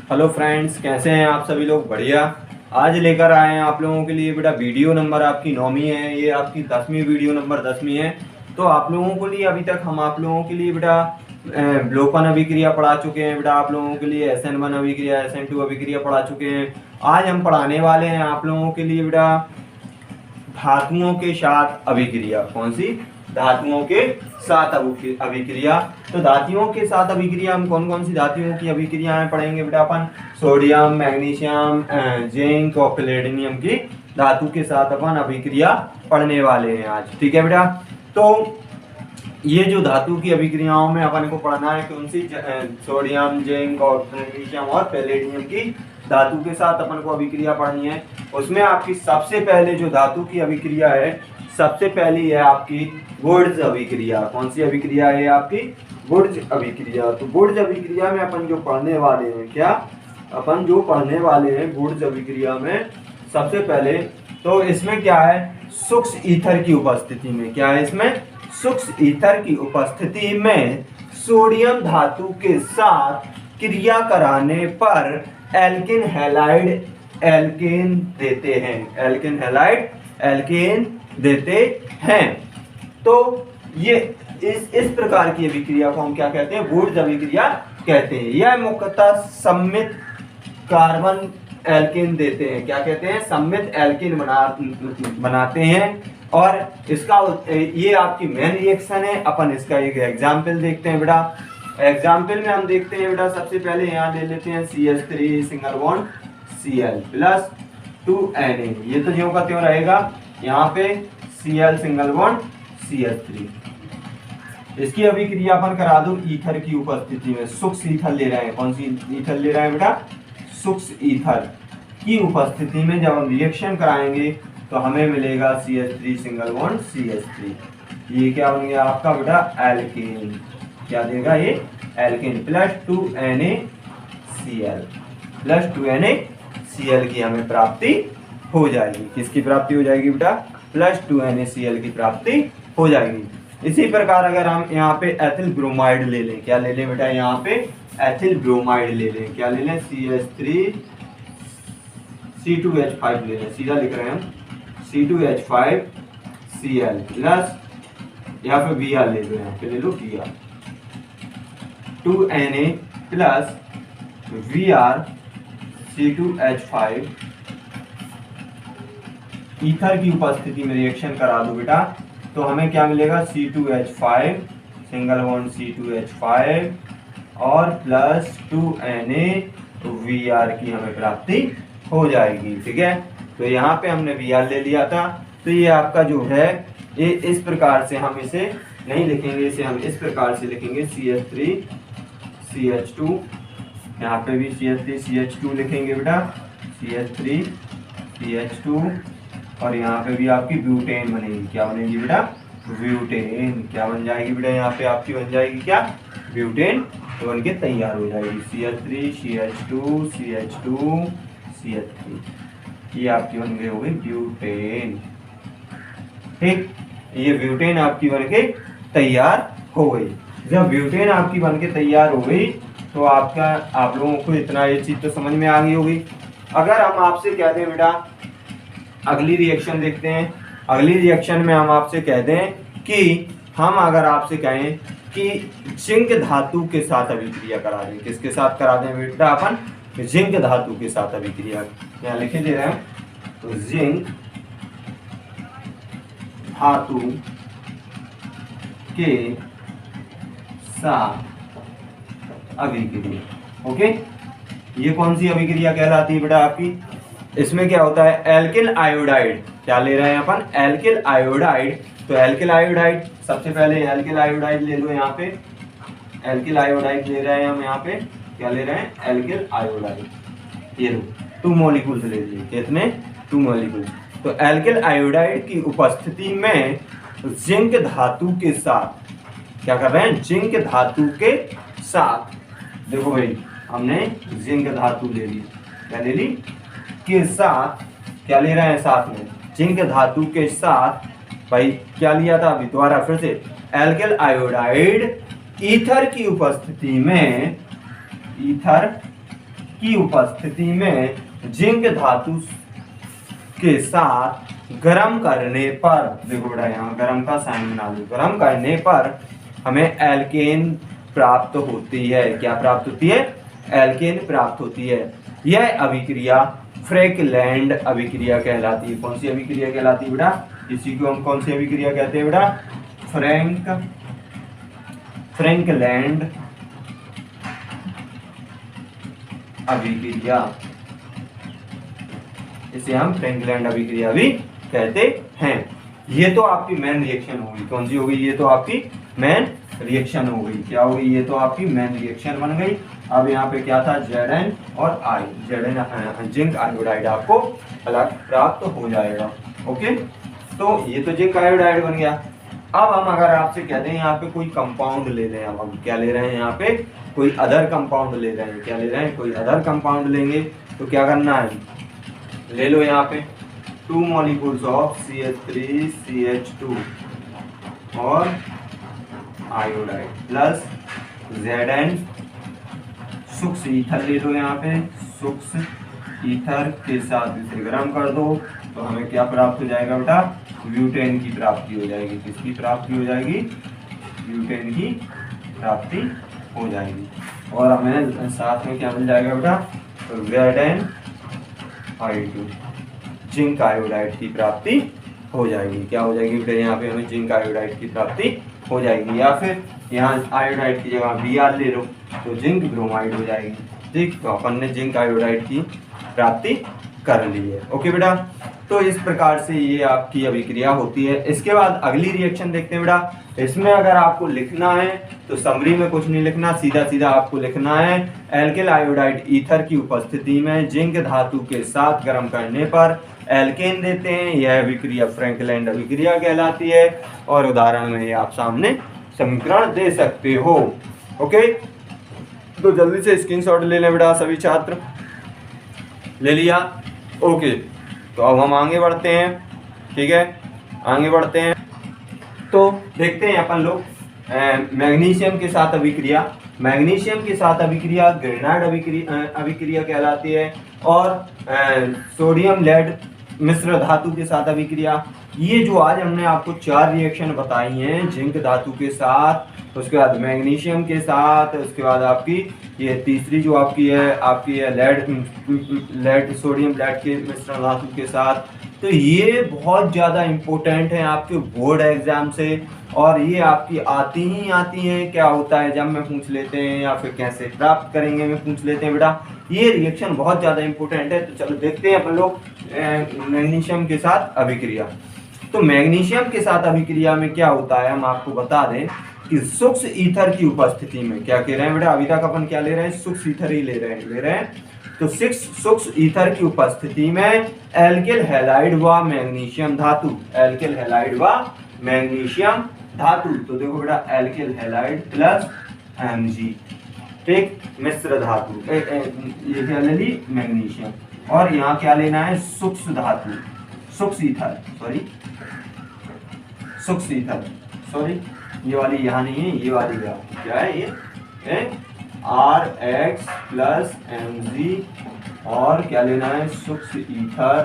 Hello friends, कैसे हैं आप सभी लोग? बढ़िया। आज लेकर आए हैं आप लोगों के लिए बेटा वीडियो नंबर आपकी 9वीं है, ये आपकी 10वीं वीडियो नंबर 10वीं है। तो आप लोगों के लिए अभी तक हम आप लोगों के लिए बेटा लोपन अभिक्रिया पढ़ा चुके हैं। बेटा आप लोगों के लिए SN1 अभिक्रिया, SN2 अभिक्रिया पढ़ा चुके हैं। आज हम पढ़ाने वाले हैं आप लोगों के लिए बेटा धातुओं के साथ अभिक्रिया। कौन सी? धातुओं के साथ अभिक्रिया। तो धातुओं के साथ अभिक्रिया हम कौन कौन सी धातुओं की अभिक्रियाएं पढ़ेंगे बेटा? अपन सोडियम, मैग्नीशियम, जिंक और प्लेटिनियम की धातु के साथ अपन अभिक्रिया पढ़ने वाले हैं आज। ठीक है बेटा। तो ये जो धातु की अभिक्रियाओं में अपन को पढ़ना है कौन सी? सोडियम, जिंक और मैग्नीशियम और प्लेटिनियम की धातु के साथ अपन को अभिक्रिया पढ़नी है। उसमें आपकी सबसे पहले जो धातु की अभिक्रिया है, सबसे पहली है आपकी वुड्स अभिक्रिया। कौन सी अभिक्रिया है आपकी? वुड्स अभिक्रिया। तो वुड्स अभिक्रिया में अपन जो पढ़ने वाले हैं, क्या अपन जो पढ़ने वाले हैं वुड्स अभिक्रिया में सबसे पहले, तो इसमें क्या है? शुष्क ईथर की उपस्थिति में, क्या है इसमें? शुष्क ईथर की उपस्थिति में सोडियम धातु के साथ क्रिया कराने पर एल्किन हैलाइड एल्केन देते हैं। एल्किन हैलाइड एल्केन देते हैं। तो ये इस प्रकार की अभिक्रिया को हम क्या कहते हैं? वुड्स अभिक्रिया कहते हैं। यह मुख्यतः सम्मित कार्बन एल्केन देते हैं। क्या कहते हैं? सम्मित एल्केन बनाते हैं। और इसका ये आपकी मेन रिएक्शन है। अपन इसका एक एग्जाम्पल देखते हैं बेटा। एग्जाम्पल में हम देखते हैं बेटा, सबसे पहले यहाँ ले लेते हैं CH3 single bond Cl plus 2Na। ये तो ज्यों का त्यों रहेगा। यहाँ पे Cl सिंगल बॉन्ड CH3। इसकी अभिक्रिया अपन करा दो ईथर की उपस्थिति में। शुष्क ईथर ले रहे हैं। कौन सी ईथर ले रहे हैं बेटा? शुष्क ईथर की उपस्थिति में जब हम रिएक्शन कराएंगे तो हमें मिलेगा CH3 सिंगल बॉन्ड CH3। ये क्या बन गया आपका बेटा? एल्केन। क्या देगा ये? Alkene plus 2NaCl plus 2NaCl की हमें प्राप्ति हो जाएगी। किसकी प्राप्ति हो जाएगी बेटा? प्लस 2NaCl की प्राप्ति हो जाएगी। इसी प्रकार अगर हम यहाँ पे एथिल ब्रोमाइड ले लें, क्या ले लें बेटा? यहाँ पे एथिल ब्रोमाइड ले लें। क्या ले लें? CH3 C2H5 ले लें। सीधा लिख रहे हैं हम C2H5Cl प्लस या फिर Br ले लो। यहाँ पे ले लो Br 2Na plus Vr C2H5 ether की उपस्थिति में रिएक्शन करा दो बेटा, तो हमें क्या मिलेगा? C2H5 सिंगल बॉन्ड C2H5 और प्लस 2Na Vr की हमें प्राप्ति हो जाएगी। ठीक है। तो यहाँ पे हमने Vr ले लिया था। तो ये आपका जो है ये इस प्रकार से हम इसे नहीं लिखेंगे, इसे हम इस प्रकार से लिखेंगे CH3 CH2। यहाँ पे भी CH3 CH2 लिखेंगे बेटा, CH3 CH2। और यहाँ पे भी आपकी ब्यूटेन बनेगी। क्या बनेगी बेटा? ब्यूटेन। क्या बन जाएगी बेटा? यहाँ पे आपकी बन जाएगी क्या? ब्यूटेन। तो बन के तैयार हो जाएगी CH3 CH2 CH2 CH3। ये आपकी बन गई हो गई ब्यूटेन। ठीक। ये ब्यूटेन आपकी बन के तैयार हो गई। जब ब्यूटेन आपकी बन के तैयार हो गई तो आपका आप लोगों को इतना ये चीज तो समझ में आ गई होगी। अगर हम आपसे कहते हैं बेटा अगली रिएक्शन देखते हैं। अगली रिएक्शन में हम आपसे कहते हैं कि हम अगर आपसे कहें कि जिंक धातु के साथ अभिक्रिया करा दें। किसके साथ करा दें बेटा? अपन जिंक धातु के साथ अभिक्रिया। यहाँ लिखे दे रहे हैं, तो जिंक धातु के साथ अभिक्रिया। ओके। ये कौन सी अभिक्रिया कहलाती है बेटा आपकी? इसमें क्या होता है? Alkyl iodide. क्या ले रहे हैं अपन? Alkyl iodide. तो एल्किल आयोडाइड, सबसे पहले एल्किल आयोडाइड ले लो। यहाँ पे एल्किल आयोडाइड ले रहे हैं हम। यहाँ पे क्या ले रहे हैं? Alkyl iodide. ये लो 2 मॉलिक्यूल्स ले लिए। कितने? 2 मॉलिक्यूल्स। तो एल्किल आयोडाइड की उपस्थिति में जिंक धातु के साथ क्या कर रहे हैं? जिंक धातु के साथ, देखो भाई हमने जिंक धातु ले ली। क्या ले ली? के साथ। क्या ले रहे हैं? साथ में जिंक धातु के साथ भाई क्या लिया था? अभी दोबारा फिर से एल्किल आयोडाइड ईथर की उपस्थिति में, ईथर की उपस्थिति में जिंक धातु के साथ गर्म करने पर, देखो बेटा यहाँ गर्म का साइन बना लो, गर्म करने पर हमें एल्केन प्राप्त होती है। क्या प्राप्त होती है? एल्केन प्राप्त होती है। यह अभिक्रिया फ्रैंकलैंड अभिक्रिया कहलाती है। कौन सी अभिक्रिया कहलाती है बेटा? इसी को हम कौन सी अभिक्रिया कहते हैं बेटा? फ्रैंकलैंड अभिक्रिया। इसे हम फ्रैंकलैंड अभिक्रिया भी कहते हैं। ये तो आपकी मेन रिएक्शन होगी। कौन सी होगी? ये तो आपकी मेन रिएक्शन हो गई। क्या हो गई? ये तो आपकी मेन रिएक्शन बन गई। अब यहाँ पे क्या था? Zn और I, Zn जिंक आयोडाइड आपको अलग प्राप्त हो जाएगा। ओके, तो ये तो जिंक आयोडाइड बन गया। अब हम अगर आपसे कहते हैं यहाँ पे कोई कंपाउंड ले लें, अब हम क्या ले रहे हैं? यहाँ पे कोई अदर कंपाउंड ले रहे हैं। क्या ले रहे हैं? कोई अदर कंपाउंड लेंगे तो क्या करना है? ले लो यहाँ पे 2 मॉलिक्यूल्स ऑफ CH3CH2 और आयोडाइड प्लस Zn शुष्क ईथर ले लो। यहाँ पे शुष्क ईथर के साथ इसे गर्म कर दो तो हमें क्या प्राप्त हो जाएगा बेटा? ब्यूटेन की प्राप्ति हो जाएगी। किसकी प्राप्ति हो जाएगी? ब्यूटेन की प्राप्ति हो जाएगी। और हमें साथ में क्या मिल जाएगा बेटा? ZnI2 जिंक आयोडाइड की प्राप्ति हो जाएगी। क्या हो जाएगी बेटा? यहाँ पे हमें जिंक आयोडाइड की प्राप्ति हो जाएगी। या फिर यहाँ आयोडाइड की जगह Br ले लो तो जिंक ब्रोमाइड हो जाएगी। ठीक, तो अपन ने जिंक आयोडाइड की प्राप्ति कर ली है। ओके बेटा, तो इस प्रकार से ये आपकी अभिक्रिया होती है। इसके बाद अगली रिएक्शन देखते हैं बेटा। इसमें अगर आपको लिखना है तो समरी में कुछ नहीं लिखना, सीधा सीधा आपको लिखना है एल्किल आयोडाइड ईथर की उपस्थिति में जिंक धातु के साथ गर्म करने पर एल्केन देते हैं। यह अभिक्रिया फ्रैंकलैंड अभिक्रिया कहलाती है। और उदाहरण में आप सामने समीकरण दे सकते हो। ओके, तो जल्दी से स्क्रीनशॉट ले लें बेटा सभी छात्र। ले लिया? ओके, तो अब हम आगे बढ़ते हैं। ठीक है, आगे बढ़ते हैं तो देखते हैं अपन लोग मैग्नीशियम के साथ अभिक्रिया। मैग्नीशियम के साथ अभिक्रिया ग्रेनाइड अभिक्रिया कहलाती है। और सोडियम लेड मिश्र धातु के साथ अभिक्रिया। ये जो आज हमने आपको 4 रिएक्शन बताई हैं, जिंक धातु के साथ, उसके बाद मैग्नीशियम के साथ, उसके बाद आपकी ये तीसरी जो आपकी है लेड सोडियम लेड के मिश्र धातु के साथ। तो ये बहुत ज़्यादा इम्पोर्टेंट है आपके बोर्ड एग्जाम से। और ये आपकी आती हैं। क्या होता है जब में पूछ लेते हैं या फिर कैसे प्राप्त करेंगे में पूछ लेते हैं बेटा। ये रिएक्शन बहुत ज़्यादा इम्पोर्टेंट है। तो चलो देखते हैं अपन लोग मैग्नीशियम के साथ अभिक्रिया। तो मैग्नीशियम के साथ अभिक्रिया में क्या होता है, हम आपको बता दें कि शुष्क ईथर की उपस्थिति में क्या कह रहे हैं बेटा? अभी तक अपन क्या ले रहे हैं? शुष्क ईथर ही ले रहे हैं। तो शुष्क ईथर की उपस्थिति में एल्किल हैलाइड व मैग्नीशियम धातु, एल्किल हैलाइड व मैग्नीशियम धातु। तो देखो बेटा, एल्किल हैलाइड प्लस Mg, ठीक, मिश्र धातु। ये क्या ले ली? मैग्नीशियम। और यहाँ क्या लेना है? शुष्क धातु, शुष्क ईथर सॉरी, ये वाली यहाँ नहीं है, ये वाली क्या है? ये Rx प्लस Mg। और क्या लेना है? शुष्क ईथर,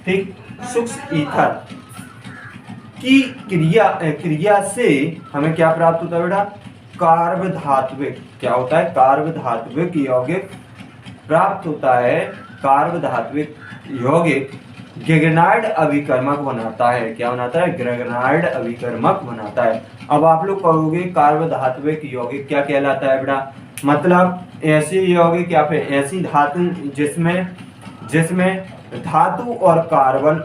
ठीक। शुष्क ईथर की क्रिया से हमें क्या प्राप्त होता है बेटा? कार्बधात्विक। क्या होता है? कार्बधात्विक यौगिक प्राप्त होता है। कार्बधात्विक यौगिक ग्रेनाइड अभिकर्मक बनाता है। क्या बनाता है? ग्रेनाइड अभिकर्मक बनाता है। अब आप लोग कहोगे कार्बधात्विक यौगिक क्या कहलाता है बेटा? मतलब ऐसी यौगिक या फिर ऐसी धातु जिसमें धातु और कार्बन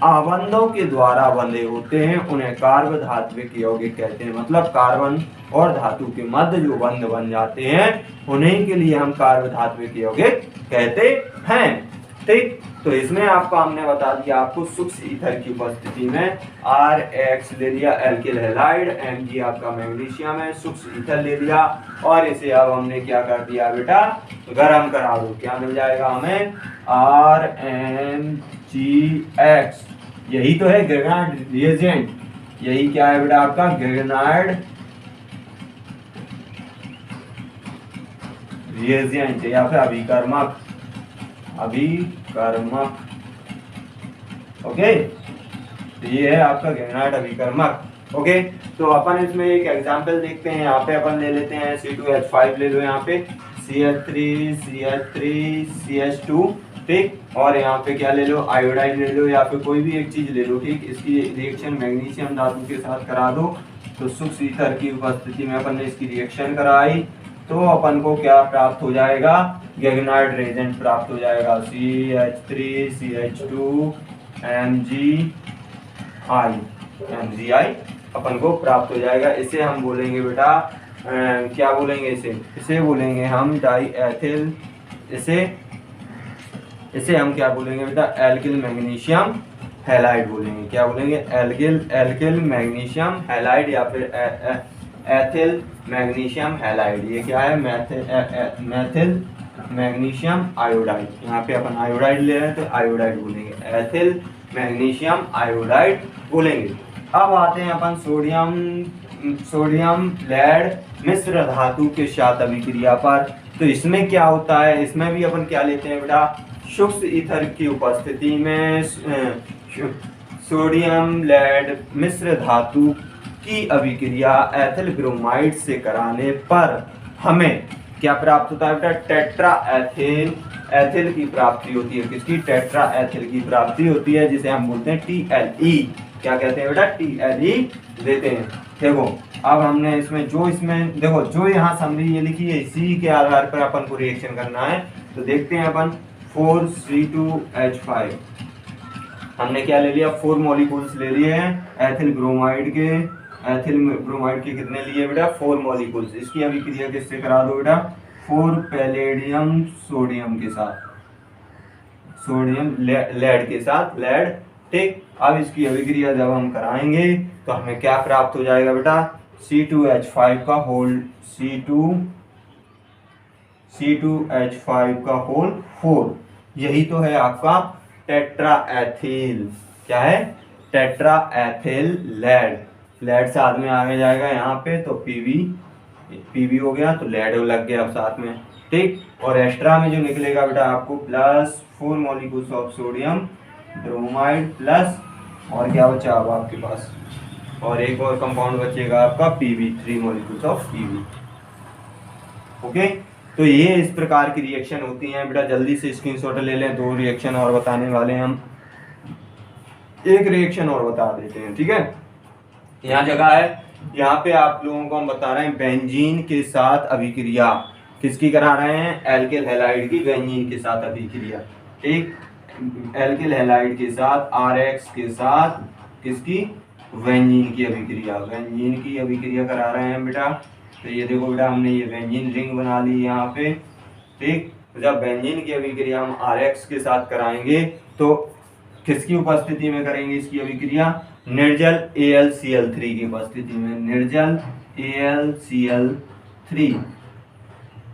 आबंधों के द्वारा बंधे होते हैं, उन्हें कार्बधात्विक यौगिक कहते हैं। मतलब कार्बन और धातु के मध्य जो बंध बन जाते हैं उन्हीं के लिए हम कार्बधात्विक यौगिक कहते हैं। ठीक, तो इसमें आपको हमने बता दिया आपको शुष्क ईथर की उपस्थिति में Rx ले लिया एल्किल हैलाइड, Mg आपका मैग्नीशियम है, शुष्क ईथर ले लिया और इसे अब हमने क्या कर दिया बेटा? गरम करा दो। क्या मिल जाएगा हमें? RmGx। यही तो है ग्रेनाइड रिएजेंट। यही क्या है बेटा आपका गैगनार्ड रिएजेंट या फिर अभिकर्मक। ओके, तो ये है आपका गैगनार्ड अभिकर्मक। ओके, तो अपन इसमें एक एग्जांपल देखते हैं। यहाँ पे अपन ले लेते हैं C2H5 ले लो, यहाँ पे CH3 ठीक, और यहाँ पे क्या ले लो, आयोडाइड ले लो या फिर कोई भी एक चीज ले लो ठीक। इसकी रिएक्शन मैग्नीशियम धातु के साथ करा दो, तो सूक्ष्म ईथर की उपस्थिति में अपन ने इसकी रिएक्शन कराई, तो अपन को क्या प्राप्त हो जाएगा, गैगनार्ड रिएजेंट प्राप्त हो जाएगा। CH3CH2 MgI अपन को प्राप्त हो जाएगा। इसे हम बोलेंगे बेटा क्या बोलेंगे, इसे बोलेंगे हम डाई एथिल, इसे हम क्या बोलेंगे बेटा, एल्किल मैग्नीशियम हैलाइड बोलेंगे। क्या बोलेंगे, एल्किल मैग्नीशियम हैलाइड या फिर एथिल मैग्नीशियम हैलाइड। ये क्या है, मेथिल मैग्नीशियम आयोडाइड। यहाँ पे अपन आयोडाइड ले रहे हैं तो आयोडाइड बोलेंगे, एथिल मैग्नीशियम आयोडाइड बोलेंगे। अब आते हैं अपन सोडियम लेड मिश्र धातु के साथ अभिक्रिया पर। तो इसमें क्या होता है, इसमें भी अपन क्या लेते हैं बेटा, शुष्क ईथर की उपस्थिति में सोडियम लेड मिश्र धातु की अभिक्रिया एथिल ब्रोमाइड से कराने पर हमें क्या प्राप्त होता है बेटा, टेट्रा एथिल की प्राप्ति होती है। किसकी, टेट्रा एथिल की प्राप्ति होती है, जिसे हम बोलते हैं TLE। क्या कहते हैं बेटा, TLE देते हैं। देखो अब हमने इसमें देखो जो यहाँ समरी ये लिखी है, इसी के आधार पर अपन को रिएक्शन करना है। तो देखते हैं अपन 4C2H5 हमने क्या ले लिया, 4 मॉलिक्यूल्स ले लिए हैं एथिल ब्रोमाइड के कितने लिए बेटा, 4 मॉलिक्यूल्स। इसकी अभिक्रिया किससे करा दो बेटा, 4 पैलेडियम सोडियम के साथ, सोडियम लेड के साथ, लेड ठीक। अब इसकी अभिक्रिया जब हम कराएंगे तो हमें क्या प्राप्त हो जाएगा बेटा, C2H5 का होल C2H5 का होल 4। यही तो है आपका टेट्रा एथिल। क्या है, टेट्रा एथिल लेड साथ में आगे जाएगा यहाँ पे, तो पीवी हो गया, तो लेड लग गया अब साथ में ठीक। और एक्स्ट्रा में जो निकलेगा बेटा आपको plus 4 molecules of sodium bromide plus, और क्या बचा अब आपके पास, और एक और कंपाउंड बचेगा आपका PB, 3 molecules of PB। Okay, तो ये इस प्रकार की रिएक्शन होती हैं बेटा। जल्दी से स्क्रीनशॉट ले लें, 2 रिएक्शन और बताने वाले हैं हम, एक रिएक्शन और बता देते हैं ठीक है। यहाँ जगह है, यहाँ पे आप लोगों को हम बता रहे हैं बेंजीन के साथ अभिक्रिया किसकी करा रहे हैं, एल्किल हैलाइड की बेंजीन के साथ अभिक्रिया ठीक। एल्किल हैलाइड के साथ RX के साथ किसकी, बेंजीन की अभिक्रिया करा रहे हैं बेटा। तो ये देखो बेटा हमने ये बेंजीन रिंग बना ली यहाँ पे ठीक। तो जब बेंजीन की अभिक्रिया हम RX के साथ कराएंगे तो किसकी उपस्थिति में करेंगे इसकी अभिक्रिया, निर्जल AlCl3 की उपस्थिति में, निर्जल AlCl3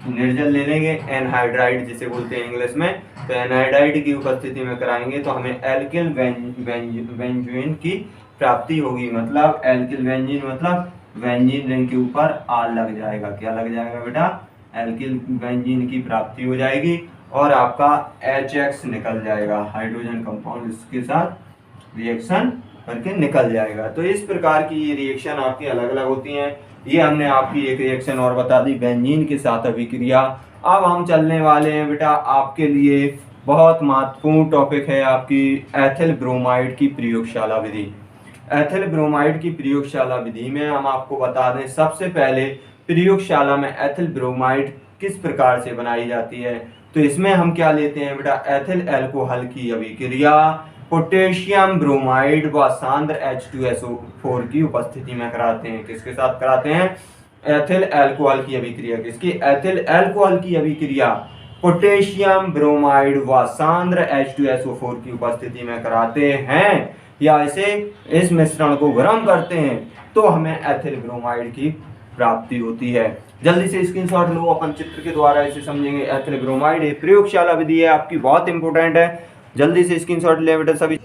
निर्जल ले लेंगे, एनहाइड्राइड जिसे बोलते हैं इंग्लिश में। तो एनहाइड्राइड की उपस्थिति में कराएंगे तो हमें एल्किल बेंजीन की प्राप्ति होगी। मतलब एल्किल बेंजीन मतलब बेंजीन रिंग के ऊपर R लग जाएगा। क्या लग जाएगा बेटा, एल्किल बेंजीन की प्राप्ति हो जाएगी और आपका HX निकल जाएगा, हाइड्रोजन कंपाउंड इसके साथ रिएक्शन करके निकल जाएगा। तो इस प्रकार की ये रिएक्शन आपकी अलग अलग होती हैं। ये हमने आपकी एक रिएक्शन और बता दी, बेंजीन के साथ अभिक्रिया। अब हम चलने वाले हैं बेटा आपके लिए बहुत महत्वपूर्ण टॉपिक है आपकी एथिल ब्रोमाइड की प्रयोगशाला विधि। एथिल ब्रोमाइड की प्रयोगशाला विधि में हम आपको बता दें, सबसे पहले प्रयोगशाला में एथिल ब्रोमाइड किस प्रकार से बनाई जाती है। तो इसमें हम क्या लेते हैं बेटा, एथिल अल्कोहल की अभिक्रिया पोटेशियम ब्रोमाइड व सांद्र H2SO4 की उपस्थिति में कराते हैं। किसके साथ कराते हैं, एथिल अल्कोहल की अभिक्रिया। किसकी, एथिल अल्कोहल की अभिक्रिया पोटेशियम ब्रोमाइड व सांद्र H2SO4 की उपस्थिति में कराते हैं या इस मिश्रण को गर्म करते हैं तो हमें एथिल ब्रोमाइड की प्राप्ति होती है। जल्दी से स्क्रीनशॉट लो, अपन चित्र के द्वारा इसे समझेंगे। एथिल ब्रोमाइड एक प्रयोगशाला विधि है आपकी, बहुत इंपॉर्टेंट है, जल्दी से स्क्रीनशॉट ले बेटा सभी।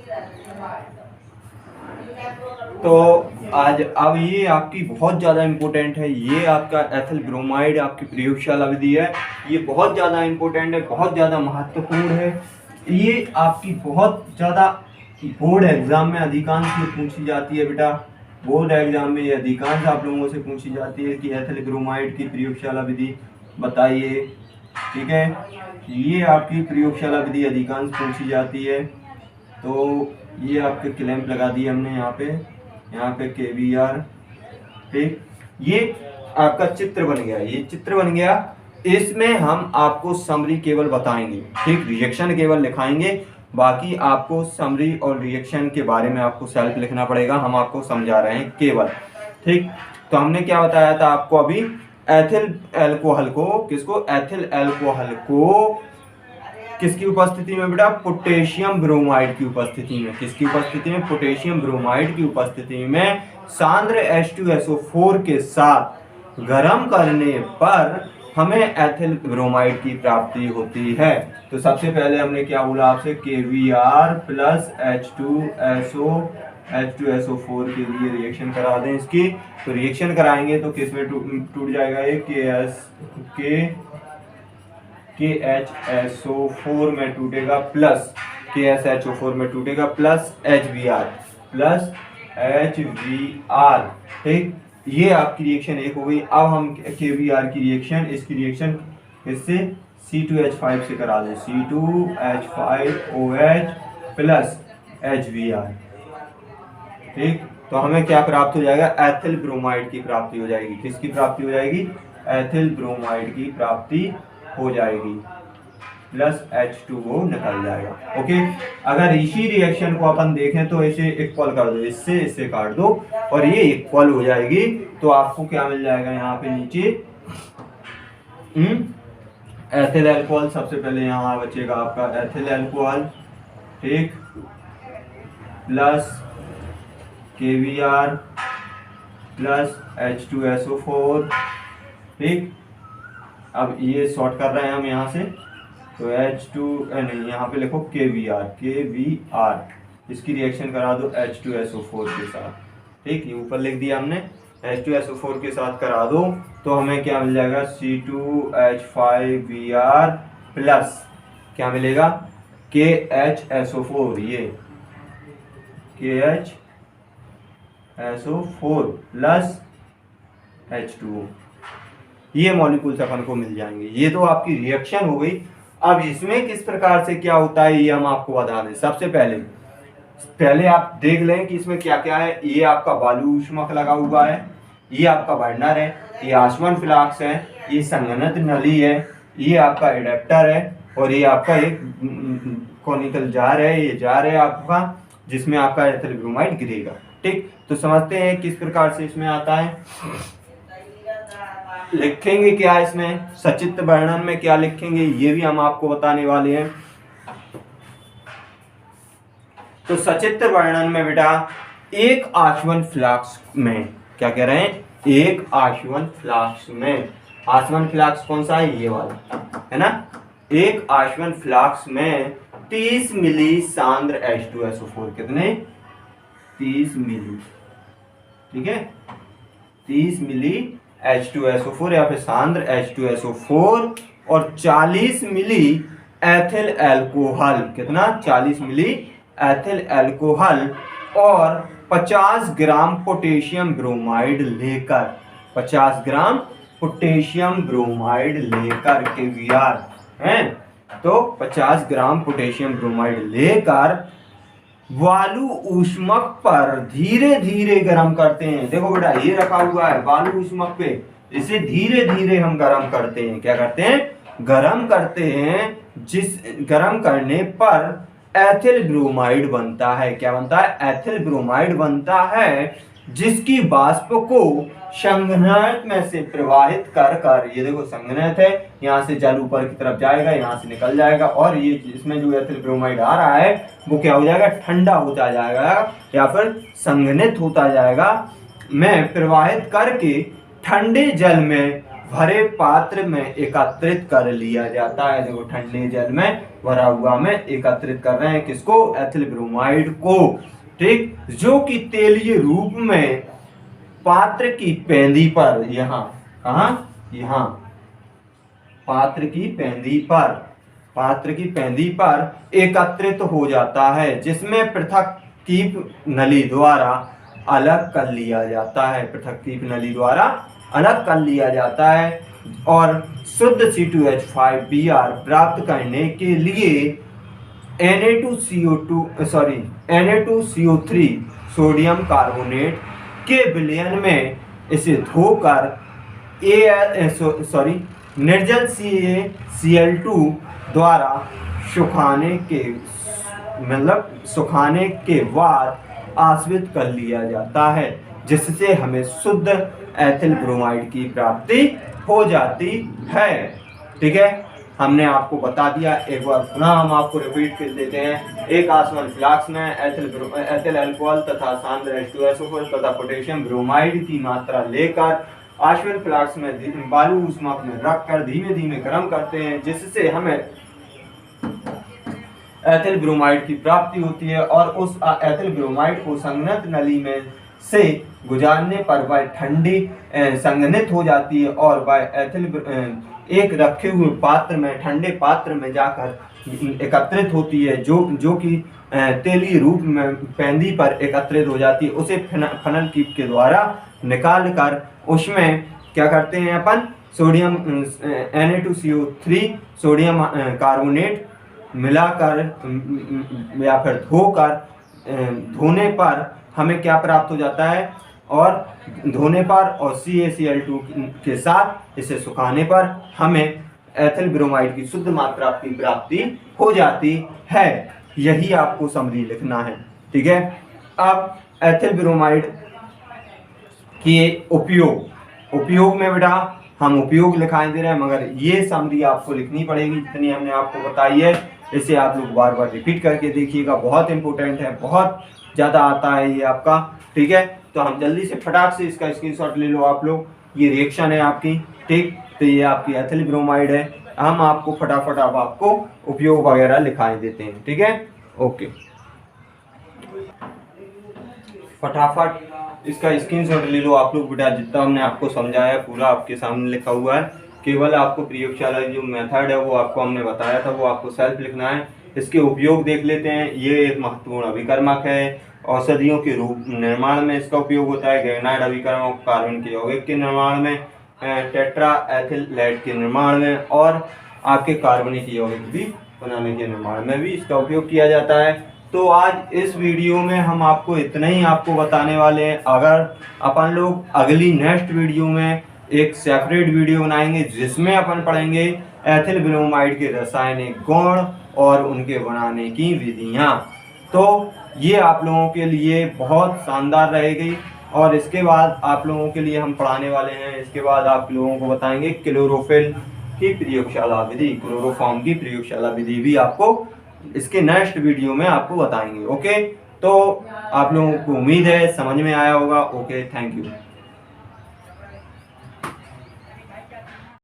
तो आज अब ये आपकी बहुत ज़्यादा इम्पोर्टेंट है, ये आपका एथिल ब्रोमाइड आपकी प्रयोगशाला विधि है, ये बहुत ज़्यादा इम्पोर्टेंट है, बहुत ज़्यादा महत्वपूर्ण है। ये आपकी बहुत ज़्यादा बोर्ड एग्जाम में अधिकांश में पूछी जाती है बेटा, बोर्ड एग्जाम में ये अधिकांश आप लोगों से पूछी जाती है कि एथिल ब्रोमाइड की प्रयोगशाला विधि बताइए। ठीक है, ये आपकी प्रयोगशाला विधि अधिकांश पूछी जाती है। तो ये आपके क्लैंप लगा दिए हमने यहाँ पे KVR। ठीक, ये आपका चित्र बन गया, ये चित्र बन गया। इसमें हम आपको समरी केवल बताएंगे, ठीक, रिएक्शन केवल लिखाएंगे, बाकी आपको समरी और रिएक्शन के बारे में आपको सेल्फ लिखना पड़ेगा, हम आपको समझा रहे हैं केवल। ठीक, तो हमने क्या बताया था आपको अभी, एथिल अल्कोहल को, किसको, एथिल अल्कोहल को किसकी उपस्थिति में बेटा, पोटेशियम ब्रोमाइड की उपस्थिति में, किसकी उपस्थिति में, पोटेशियम ब्रोमाइड की उपस्थिति में सांद्र H2SO4 के साथ गर्म करने पर हमें एथिल ब्रोमाइड की प्राप्ति होती है। तो सबसे पहले हमने क्या बोला आपसे, KVR प्लस H2SO4 के लिए रिएक्शन करा दें इसकी। तो रिएक्शन कराएंगे तो किस में टूट जाएगा ये, KHSO4 में टूटेगा, प्लस KSHO4 में टूटेगा, प्लस HBr, ठीक, ये आपकी रिएक्शन एक हो गई। अब हम KBr की रिएक्शन, इसकी रिएक्शन इससे C2H5 से करा दें, C2H5OH प्लस HBr। ठीक, तो हमें क्या प्राप्त हो जाएगा, एथिल ब्रोमाइड की प्राप्ति हो जाएगी। किसकी प्राप्ति हो जाएगी, एथिल ब्रोमाइड की प्राप्ति हो जाएगी, प्लस H2O निकल जाएगा। ओके, अगर इसी रिएक्शन को अपन देखें तो इसे इक्वल कर दो, इससे इससे काट दो और ये इक्वल हो जाएगी, तो आपको क्या मिल जाएगा यहाँ पे नीचे, एथिल अल्कोहल। सबसे पहले यहाँ बचेगा आपका एथिल अल्कोहल, ठीक, प्लस KVR प्लस H2SO4। ठीक, अब ये सॉर्ट कर रहे हैं हम यहाँ से, तो नहीं, यहाँ पे लिखो KVR, इसकी रिएक्शन करा दो H2SO4 के साथ। ठीक, ये ऊपर लिख दिया हमने, H2SO4 के साथ करा दो तो हमें क्या मिल जाएगा, C2H5Br प्लस क्या मिलेगा, KHSO4, ये KHSO4 प्लस H2O, ये मॉलिक्यूल्स अपन को मिल जाएंगे। ये तो आपकी रिएक्शन हो गई। अब इसमें किस प्रकार से क्या होता है ये हम आपको बता दें। सबसे पहले आप देख लें कि इसमें क्या क्या है। ये आपका वायु ऊष्मक लगा हुआ है, ये आपका बर्नर है, ये आसवन फ्लास्क है, ये संघनक नली है, ये आपका एडेप्टर है और ये आपका एक कॉनिकल जार है, ये जार है आपका जिसमें आपका एथिल ब्रोमाइड गिरेगा। ठीक, तो समझते हैं किस प्रकार से इसमें आता है। लिखेंगे क्या इसमें, सचित्र वर्णन में क्या लिखेंगे ये भी हम आपको बताने वाले हैं। तो सचित्र वर्णन में बेटा एक आसवन फ्लास्क में क्या कह रहे हैं, एक आसवन फ्लास्क में, आसवन फ्लास्क कौन सा है, ये वाला है ना। एक आसवन फ्लास्क में 30 मिली सांद्र H2SO4, कितने, 30 मिली, ठीक है, 30 मिली H2SO4 या फिर सांद्र H2SO4 और 40 मिली एथिल अल्कोहल, कितना, 40 मिली एथिल अल्कोहल और 50 ग्राम पोटेशियम ब्रोमाइड लेकर, 50 ग्राम पोटेशियम ब्रोमाइड लेकर KVR हैं, तो 50 ग्राम पोटेशियम ब्रोमाइड लेकर वायु ऊष्मक पर धीरे धीरे गर्म करते हैं। देखो बेटा ये रखा हुआ है वायु ऊष्मक पे, इसे धीरे धीरे हम गर्म करते हैं। क्या करते हैं, गर्म करते हैं, जिस गर्म करने पर एथिल ब्रोमाइड बनता है। क्या बनता है, एथिल ब्रोमाइड बनता है, जिसकी वाष्प को संघनक में से प्रवाहित कर ये देखो संघनक है, यहाँ से जल ऊपर की तरफ जाएगा, यहाँ से निकल जाएगा और ये इसमें जो एथिल ब्रोमाइड आ रहा है वो क्या हो जाएगा, ठंडा होता जाएगा या फिर संघनित होता जाएगा, में प्रवाहित करके ठंडे जल में भरे पात्र में एकत्रित कर लिया जाता है। देखो ठंडे जल में भरा हुआ में एकत्रित कर रहे हैं किसको, एथिल ब्रोमाइड को। ठीक, जो कि तेलीय रूप में पात्र की पेंदी पर, यहाँ कहाँ, यहाँ पात्र की पेंदी पर एकत्रित हो जाता है, जिसमें पृथक कीप नली द्वारा अलग कर लिया जाता है, और शुद्ध C2H5Br प्राप्त करने के लिए Na2CO3 सोडियम कार्बोनेट के विलयन में इसे धोकर निर्जल CaCl2 द्वारा सुखाने के बाद आश्रित कर लिया जाता है, जिससे हमें शुद्ध एथिल ब्रोमाइड की प्राप्ति हो जाती है। ठीक है, हमने आपको बता दिया, एक बार पुनः हम आपको रिपीट कर देते हैं। एक आसमान फ्लास्क में एथिल अल्कोहल तथा सांद्र H2SO4 तथा पोटेशियम ब्रोमाइड की मात्रा लेकर आश्विन फ्लास्क में बालू ऊष्माप में रखकर धीमे धीमे गर्म करते हैं, जिससे हमें एथिल ब्रोमाइड की प्राप्ति होती है, और उस एथिल ब्रोमाइड को संघनित नली में से गुजारने पर वह ठंडी संघनित हो जाती है, और वह एथिल एक रखे हुए पात्र में, ठंडे पात्र में जाकर एकत्रित होती है, जो कि तेलीय रूप में पेंदी पर एकत्रित हो जाती है। उसे फनल कीप के द्वारा निकाल कर उसमें क्या करते हैं अपन, सोडियम Na2CO3 सोडियम कार्बोनेट मिलाकर या फिर धोने पर हमें क्या प्राप्त हो जाता है, और धोने पर और CaCl2 के साथ इसे सुखाने पर हमें एथिल ब्रोमाइड की शुद्ध मात्रा की प्राप्ति हो जाती है। यही आपको समरी लिखना है। ठीक है, अब एथिल ब्रोमाइड के उपयोग में बेटा हम उपयोग लिखाई दे रहे हैं, मगर ये समरी आपको लिखनी पड़ेगी जितनी हमने आपको बताई है। इसे आप लोग बार बार रिपीट करके देखिएगा, बहुत इंपॉर्टेंट है, बहुत ज़्यादा आता है ये आपका। ठीक है, तो हम जल्दी से फटाक से इसका स्क्रीनशॉट ले लो आप लोग। ये रिएक्शन है आपकी, ठीक, तो ये आपकी एथिल ब्रोमाइड है। हम आपको फटाफट अब आपको उपयोग वगैरह लिखाई देते हैं। ठीक है, ओके, फटाफट इसका स्क्रीनशॉट ले लो आप लोग बेटा। जितना हमने आपको समझाया पूरा आपके सामने लिखा हुआ है, केवल आपको प्रयोगशाला जो मेथड है वो आपको हमने बताया था, वो आपको सेल्फ लिखना है। इसके उपयोग देख लेते हैं। ये एक महत्वपूर्ण अभिकर्मक है, औषधियों के रूप निर्माण में इसका उपयोग होता है, ग्रेनाइड अभिकर्मक कार्बन के यौगिक के निर्माण में, टेट्रा एथिलेट के निर्माण में, और आपके कार्बनिक यौगिक भी बनाने के निर्माण में भी इसका उपयोग किया जाता है। तो आज इस वीडियो में हम आपको इतना ही आपको बताने वाले हैं। अगर अपन लोग अगली नेक्स्ट वीडियो में एक सेपरेट वीडियो बनाएंगे जिसमें अपन पढ़ेंगे एथिल ब्रोमाइड के रासायनिक गुण और उनके बनाने की विधियां, तो ये आप लोगों के लिए बहुत शानदार रहेगी। और इसके बाद आप लोगों के लिए हम पढ़ाने वाले हैं, इसके बाद आप लोगों को बताएंगे क्लोरोफिल की प्रयोगशाला विधि, क्लोरोफॉर्म की प्रयोगशाला विधि भी आपको इसके नेक्स्ट वीडियो में आपको बताएंगे। ओके, तो आप लोगों को उम्मीद है समझ में आया होगा। Okay, thank you.